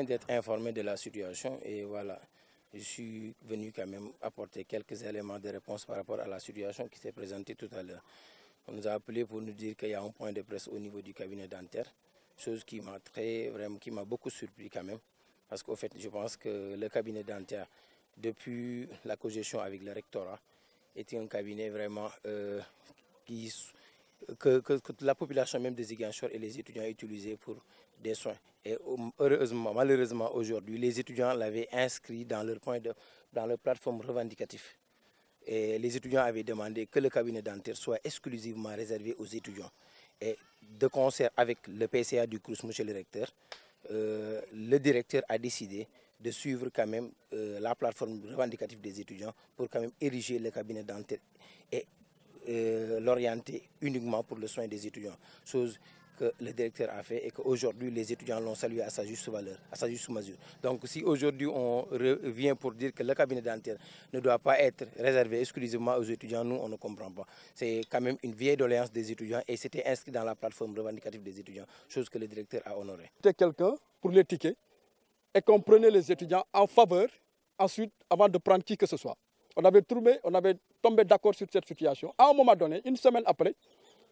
d'être informé de la situation et voilà, je suis venu quand même apporter quelques éléments de réponse par rapport à la situation qui s'est présentée tout à l'heure. On nous a appelé pour nous dire qu'il y a un point de presse au niveau du cabinet dentaire, chose qui m'a beaucoup surpris quand même, parce qu'au fait, je pense que le cabinet dentaire, depuis la cogestion avec le rectorat, était un cabinet vraiment que la population même des Ziguinchor et les étudiants utilisaient pour des soins. Et malheureusement aujourd'hui, les étudiants l'avaient inscrit dans leur plateforme revendicative. Et les étudiants avaient demandé que le cabinet dentaire soit exclusivement réservé aux étudiants. Et de concert avec le PCA du CROUS, monsieur le recteur, le directeur a décidé de suivre quand même la plateforme revendicative des étudiants pour quand même ériger le cabinet dentaire et l'orienter uniquement pour le soin des étudiants. Chose que le directeur a fait et qu'aujourd'hui les étudiants l'ont salué à sa juste valeur, à sa juste mesure. Donc si aujourd'hui on revient pour dire que le cabinet dentaire ne doit pas être réservé exclusivement aux étudiants, nous on ne comprend pas. C'est quand même une vieille doléance des étudiants et c'était inscrit dans la plateforme revendicative des étudiants, chose que le directeur a honorée. C'était quelqu'un pour les tickets et qu'on prenait les étudiants en faveur ensuite avant de prendre qui que ce soit. On avait tombé d'accord sur cette situation. À un moment donné, une semaine après,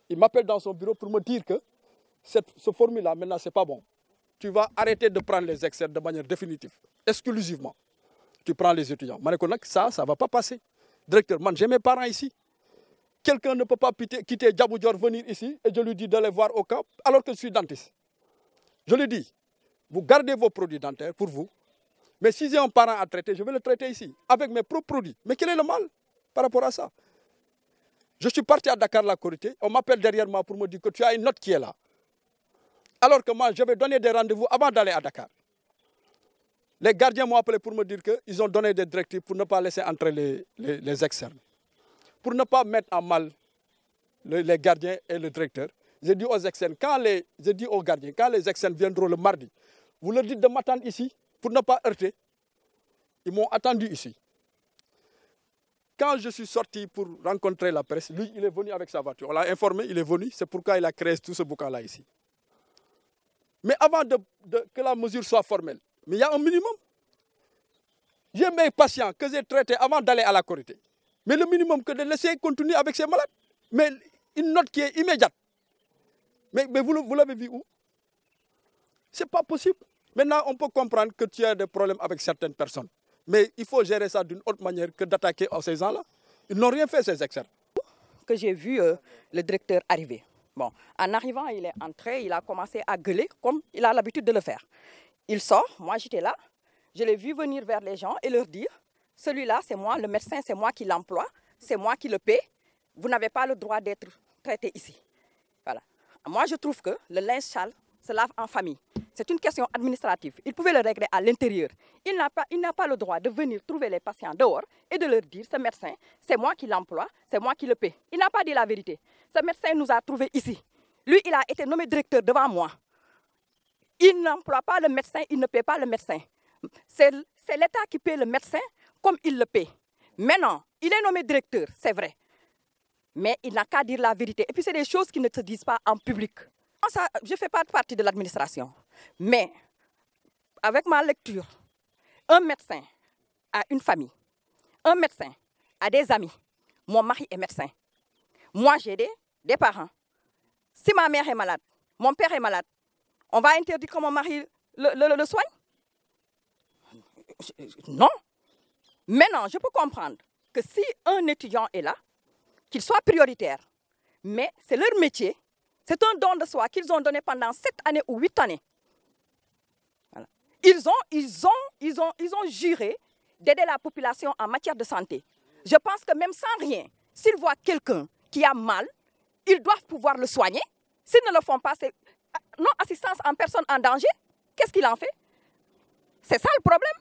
il m'appelle dans son bureau pour me dire que ce formule-là, maintenant, ce n'est pas bon. Tu vas arrêter de prendre les externes de manière définitive, exclusivement. Tu prends les étudiants. Ça ne va pas passer. Directeur, j'ai mes parents ici. Quelqu'un ne peut pas quitter Djabou Dior, venir ici, et je lui dis d'aller voir au camp, alors que je suis dentiste. Je lui dis, vous gardez vos produits dentaires pour vous, mais si j'ai un parent à traiter, je vais le traiter ici, avec mes propres produits. Mais quel est le mal par rapport à ça? Je suis parti à Dakar la Korité, on m'appelle derrière moi pour me dire que tu as une note qui est là. Alors que moi, je vais donner des rendez-vous avant d'aller à Dakar. Les gardiens m'ont appelé pour me dire qu'ils ont donné des directives pour ne pas laisser entrer les externes. Pour ne pas mettre en mal les gardiens et le directeur, j'ai dit aux externes, j'ai dit aux gardiens, quand les externes viendront le mardi, vous leur dites de m'attendre ici pour ne pas heurter. Ils m'ont attendu ici. Quand je suis sorti pour rencontrer la presse, lui, il est venu avec sa voiture. On l'a informé, il est venu, c'est pourquoi il a créé tout ce boucan-là ici. Mais avant que la mesure soit formelle, mais il y a un minimum. J'ai mes patients que j'ai traités avant d'aller à la Korité. Mais le minimum que de laisser continuer avec ces malades. Mais une note qui est immédiate. Mais vous l'avez vu où? Ce n'est pas possible. Maintenant, on peut comprendre que tu as des problèmes avec certaines personnes. Mais il faut gérer ça d'une autre manière que d'attaquer ces gens-là. Ils n'ont rien fait, ces externes. Que j'ai vu le directeur arriver. Bon, en arrivant, il est entré, il a commencé à gueuler comme il a l'habitude de le faire. Il sort, moi j'étais là, je l'ai vu venir vers les gens et leur dire, celui-là c'est moi, le médecin c'est moi qui l'emploie, c'est moi qui le paie, vous n'avez pas le droit d'être traité ici. Voilà. Moi je trouve que le linge sale se lave en famille. C'est une question administrative. Il pouvait le régler à l'intérieur. Il n'a pas le droit de venir trouver les patients dehors et de leur dire, ce médecin, c'est moi qui l'emploie, c'est moi qui le paie. Il n'a pas dit la vérité. Ce médecin nous a trouvés ici. Lui, il a été nommé directeur devant moi. Il n'emploie pas le médecin, il ne paie pas le médecin. C'est l'État qui paie le médecin comme il le paie. Maintenant, il est nommé directeur, c'est vrai. Mais il n'a qu'à dire la vérité. Et puis, c'est des choses qui ne se disent pas en public. Ça, je ne fais pas partie de l'administration. Mais, avec ma lecture, un médecin a une famille. Un médecin a des amis. Mon mari est médecin. Moi, j'ai des parents. Si ma mère est malade, mon père est malade, on va interdire que mon mari le soigne? Non. Maintenant, je peux comprendre que si un étudiant est là, qu'il soit prioritaire, mais c'est leur métier, c'est un don de soi qu'ils ont donné pendant 7 années ou 8 années. Voilà. Ils ont juré d'aider la population en matière de santé. Je pense que même sans rien, s'ils voient quelqu'un qui a mal, ils doivent pouvoir le soigner. S'ils ne le font pas, c'est non-assistance en personne en danger. Qu'est-ce qu'il en fait? C'est ça le problème.